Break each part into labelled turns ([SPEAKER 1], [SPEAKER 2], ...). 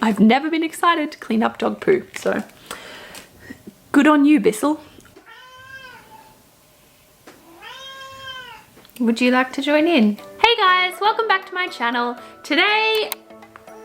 [SPEAKER 1] I've never been excited to clean up dog poo, so good on you, Bissel. Would you like to join in? Hey guys, welcome back to my channel. Today,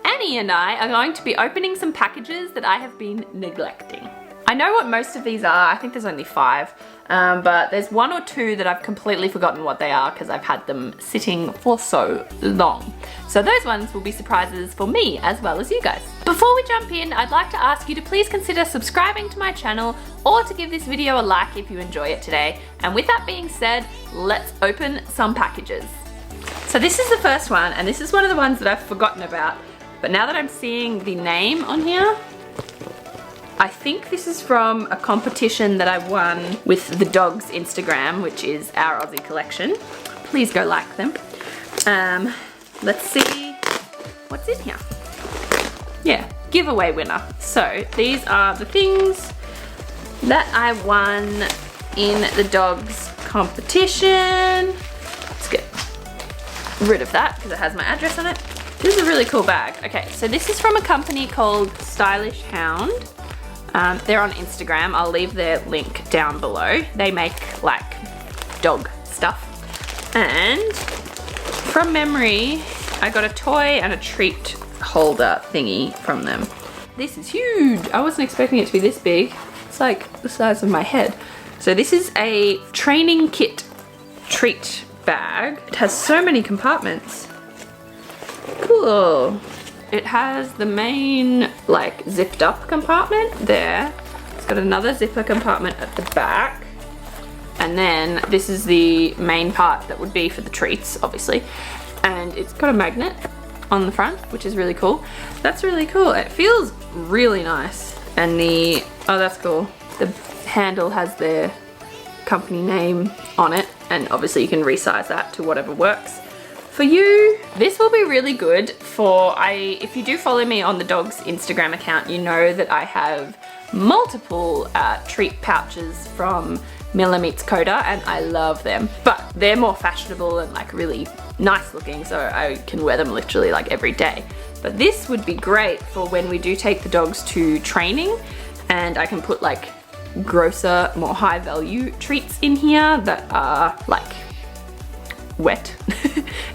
[SPEAKER 1] Annie and I are going to be opening some packages that I have been neglecting. I know what most of these are. I think there's only 5, but there's 1 or 2 that I've completely forgotten what they are because I've had them sitting for so long. So those ones will be surprises for me as well as you guys. Before we jump in, I'd like to ask you to please consider subscribing to my channel or to give this video a like if you enjoy it today. And with that being said, let's open some packages. So this is the first one, and this is one of the ones that I've forgotten about. But now that I'm seeing the name on here, I think this is from a competition that I won with the dog's Instagram, which is Our Aussie Collection. Please go like them. Let's see what's in here. Yeah, giveaway winner. So these are the things that I won in the dog's competition. Let's get rid of that because it has my address on it. This is a really cool bag. Okay, so this is from a company called Stylish Hound. They're on Instagram. I'll leave their link down below. They make like dog stuff. And from memory, I got a toy and a treat holder thingy from them. This is huge. I wasn't expecting it to be this big. It's like the size of my head. So this is a training kit treat bag. It has so many compartments. Cool. It has the main like zipped up compartment there. It's got another zipper compartment at the back. And then this is the main part that would be for the treats, obviously. And it's got a magnet on the front, which is really cool. That's really cool. It feels really nice. And the, oh that's cool. The handle has their company name on it. And obviously you can resize that to whatever works for you. This will be really good for, if you do follow me on the dog's Instagram account, you know that I have multiple treat pouches from Mila Meets Koda, and I love them. But they're more fashionable and like really nice looking, so I can wear them literally like every day. But this would be great for when we do take the dogs to training, and I can put like grosser, more high value treats in here that are like wet,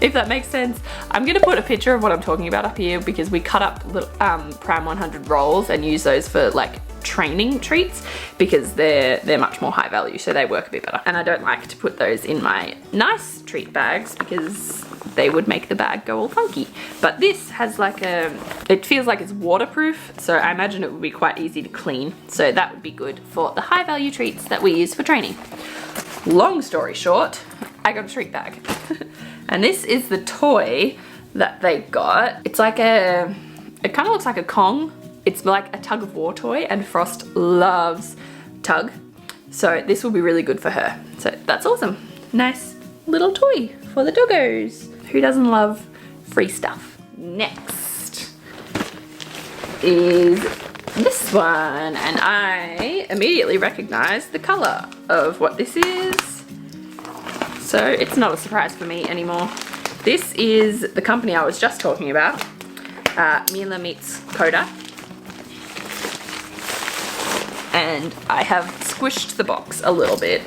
[SPEAKER 1] if that makes sense. I'm gonna put a picture of what I'm talking about up here because we cut up little Pram 100 rolls and use those for like training treats because they're much more high value, so they work a bit better. And I don't like to put those in my nice treat bags because they would make the bag go all funky. But this has like it feels like it's waterproof, so I imagine it would be quite easy to clean. So that would be good for the high value treats that we use for training. Long story short, I got a treat bag. And this is the toy that they got. It's like it kind of looks like a Kong. It's like a tug of war toy, and Frost loves tug. So this will be really good for her. So that's awesome. Nice little toy for the doggos. Who doesn't love free stuff? Next is this one, and I immediately recognize the color of what this is. So it's not a surprise for me anymore. This is the company I was just talking about, Mila Meets Koda. And I have squished the box a little bit.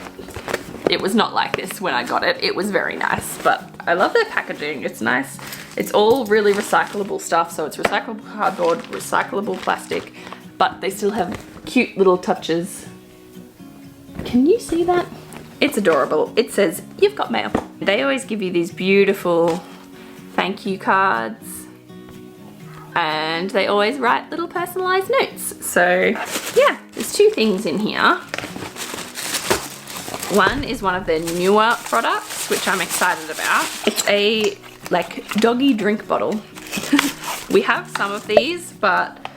[SPEAKER 1] It was not like this when I got it. It was very nice, but I love their packaging. It's nice. It's all really recyclable stuff. So it's recyclable cardboard, recyclable plastic, but they still have cute little touches. Can you see that? It's adorable. It says, "You've got mail." They always give you these beautiful thank you cards, and they always write little personalized notes. So yeah, there's 2 things in here. One is one of their newer products, which I'm excited about. It's a like doggy drink bottle. We have some of these, but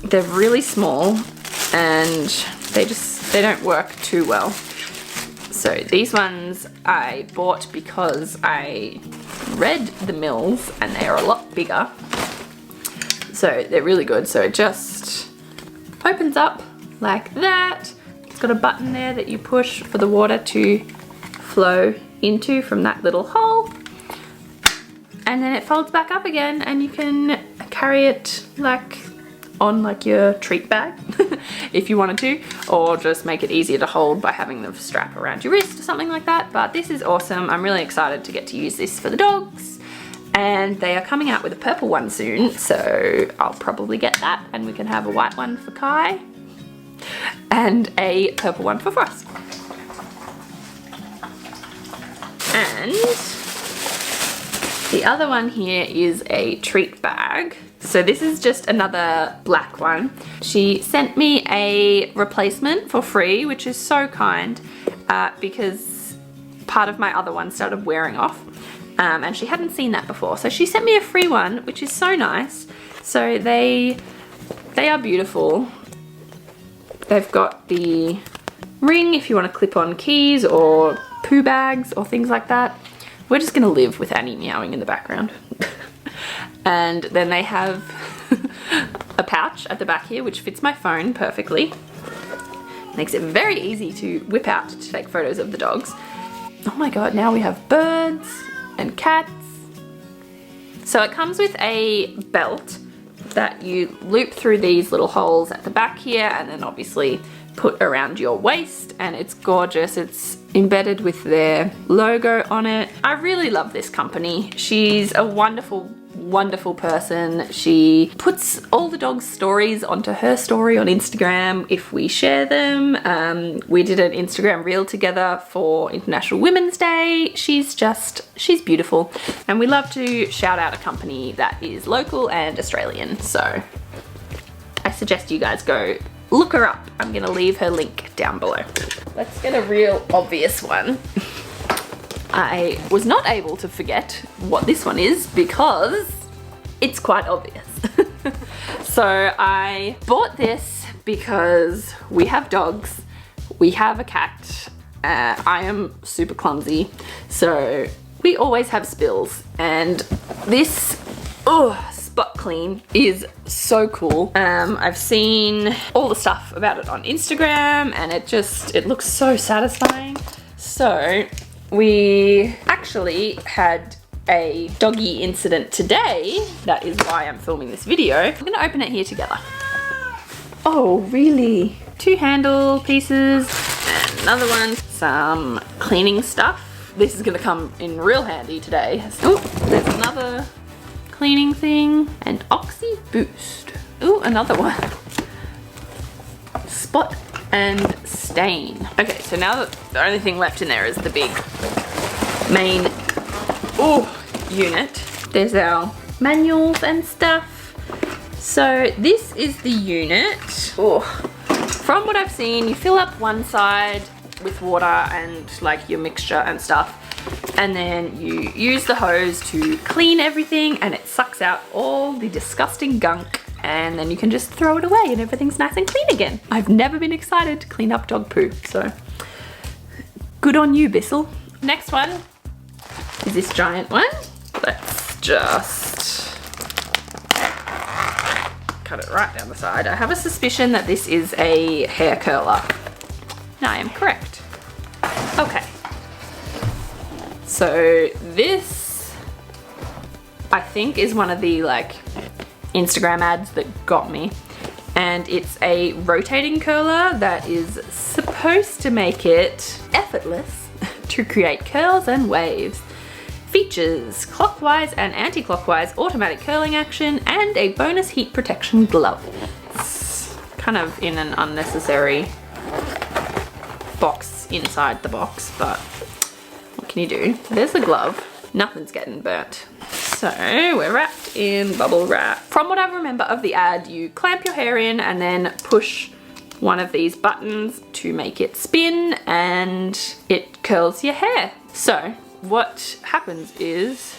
[SPEAKER 1] they're really small and they don't work too well. So these ones I bought because I read the Mills and they are a lot bigger. So they're really good. So it just opens up like that. It's got a button there that you push for the water to flow into from that little hole. And then it folds back up again and you can carry it like on like your treat bag if you wanted to, or just make it easier to hold by having the strap around your wrist or something like that. But this is awesome. I'm really excited to get to use this for the dogs, and they are coming out with a purple one soon, so I'll probably get that, and we can have a white one for Kai and a purple one for Frost. And the other one here is a treat bag. So this is just another black one. She sent me a replacement for free, which is so kind, because part of my other one started wearing off, and she hadn't seen that before. So she sent me a free one, which is so nice. So they are beautiful. They've got the ring if you want to clip on keys or poo bags or things like that. We're just gonna live with Annie meowing in the background. And then they have a pouch at the back here which fits my phone perfectly. Makes it very easy to whip out to take photos of the dogs. Oh my god, now we have birds and cats. So it comes with a belt that you loop through these little holes at the back here, and then obviously put around your waist, and it's gorgeous. It's embedded with their logo on it. I really love this company. She's a wonderful person. She puts all the dogs' stories onto her story on Instagram if we share them. We did an Instagram reel together for International Women's Day. She's beautiful. And we love to shout out a company that is local and Australian. So I suggest you guys go look her up. I'm gonna leave her link down below. Let's get a real obvious one. I was not able to forget what this one is because it's quite obvious. So I bought this because we have dogs, we have a cat, I am super clumsy, so we always have spills, and this spot clean is so cool. I've seen all the stuff about it on Instagram, and it looks so satisfying. So we actually had a doggy incident today. That is why I'm filming this video. We're gonna open it here together. Oh, really? 2 handle pieces and another one. Some cleaning stuff. This is gonna come in real handy today. Oh, there's another cleaning thing. And Oxy Boost. Oh, another one. Spot and stain. Okay, so now the only thing left in there is the big main unit. There's our manuals and stuff. So this is the unit. From what I've seen, you fill up one side with water and like your mixture and stuff, and then you use the hose to clean everything, and it sucks out all the disgusting gunk, and then you can just throw it away and everything's nice and clean again. I've never been excited to clean up dog poo, so good on you, Bissel. Next one is this giant one. Let's just cut it right down the side. I have a suspicion that this is a hair curler. No, I am correct. Okay. So this, I think, is one of the like Instagram ads that got me. And it's a rotating curler that is supposed to make it effortless to create curls and waves. Features clockwise and anti-clockwise automatic curling action and a bonus heat protection glove. It's kind of in an unnecessary box inside the box, but what can you do? There's the glove. Nothing's getting burnt. So we're wrapped in bubble wrap. From what I remember of the ad, you clamp your hair in and then push one of these buttons to make it spin, and it curls your hair. So what happens is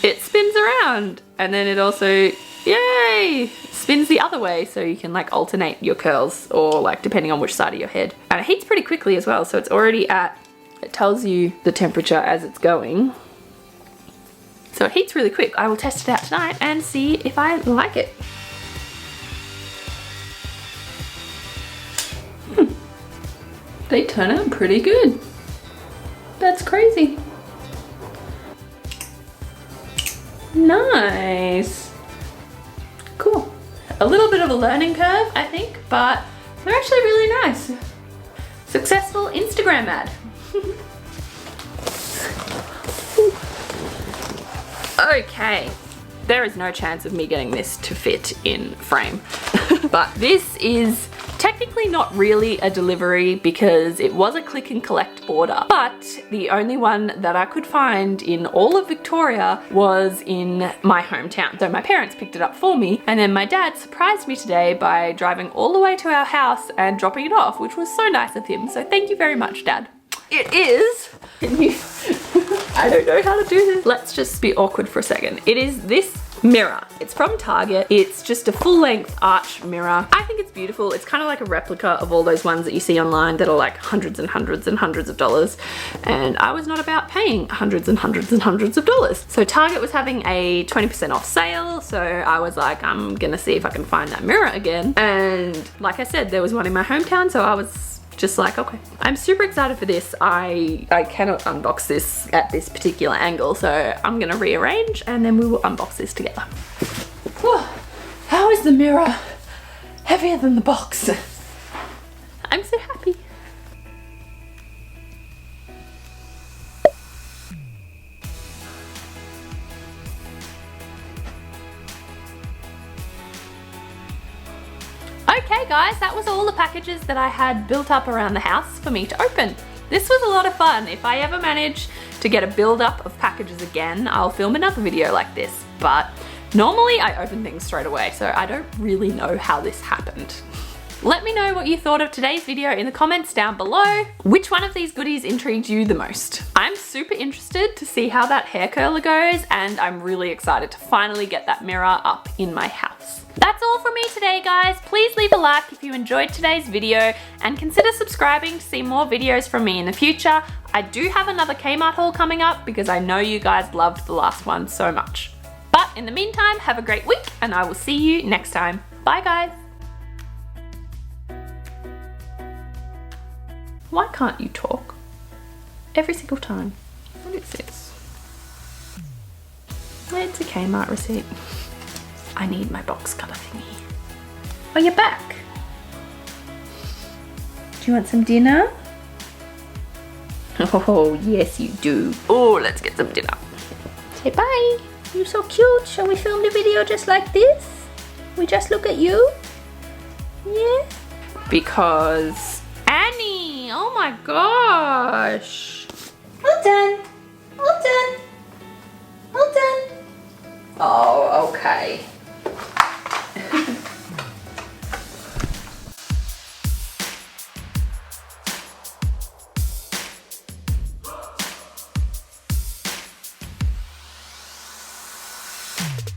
[SPEAKER 1] it spins around, and then it also, yay, spins the other way, so you can like alternate your curls, or like depending on which side of your head. And it heats pretty quickly as well, so it's already at, it tells you the temperature as it's going. So it heats really quick. I will test it out tonight and see if I like it. They turn out pretty good. Nice. Cool. A little bit of a learning curve, I think, but they're actually really nice. Successful Instagram ad. Okay, there is no chance of me getting this to fit in frame. But this is technically not really a delivery because it was a click and collect order, but the only one that I could find in all of Victoria was in my hometown. So my parents picked it up for me, and then my dad surprised me today by driving all the way to our house and dropping it off, which was so nice of him. So thank you very much, Dad. It is, can you, I don't know how to do this. Let's just be awkward for a second. It is this mirror. It's from Target. It's just a full-length arch mirror. I think it's beautiful. It's kind of like a replica of all those ones that you see online that are like hundreds and hundreds and hundreds of dollars. And I was not about paying hundreds and hundreds and hundreds of dollars. So Target was having a 20% off sale. So I was like, I'm gonna see if I can find that mirror again. And like I said, there was one in my hometown. So I was just like, okay. I'm super excited for this. I cannot unbox this at this particular angle, so I'm gonna rearrange and then we will unbox this together. Whew. How is the mirror heavier than the box? I'm so happy. Okay guys, that was all the packages that I had built up around the house for me to open. This was a lot of fun. If I ever manage to get a build up of packages again, I'll film another video like this. But normally I open things straight away, so I don't really know how this happened. Let me know what you thought of today's video in the comments down below. Which one of these goodies intrigued you the most? I'm super interested to see how that hair curler goes, and I'm really excited to finally get that mirror up in my house. That's all from me today, guys. Please leave a like if you enjoyed today's video and consider subscribing to see more videos from me in the future. I do have another Kmart haul coming up because I know you guys loved the last one so much. But in the meantime, have a great week and I will see you next time. Bye, guys. Why can't you talk? Every single time. What is this? It's a Kmart receipt. I need my box cutter thingy. Oh, you're back. Do you want some dinner? Oh, yes you do. Oh, let's get some dinner. Say bye. You're so cute. Shall we film the video just like this? We just look at you? Yeah? Because Annie, oh my gosh. All done. All done. All done. Oh, okay.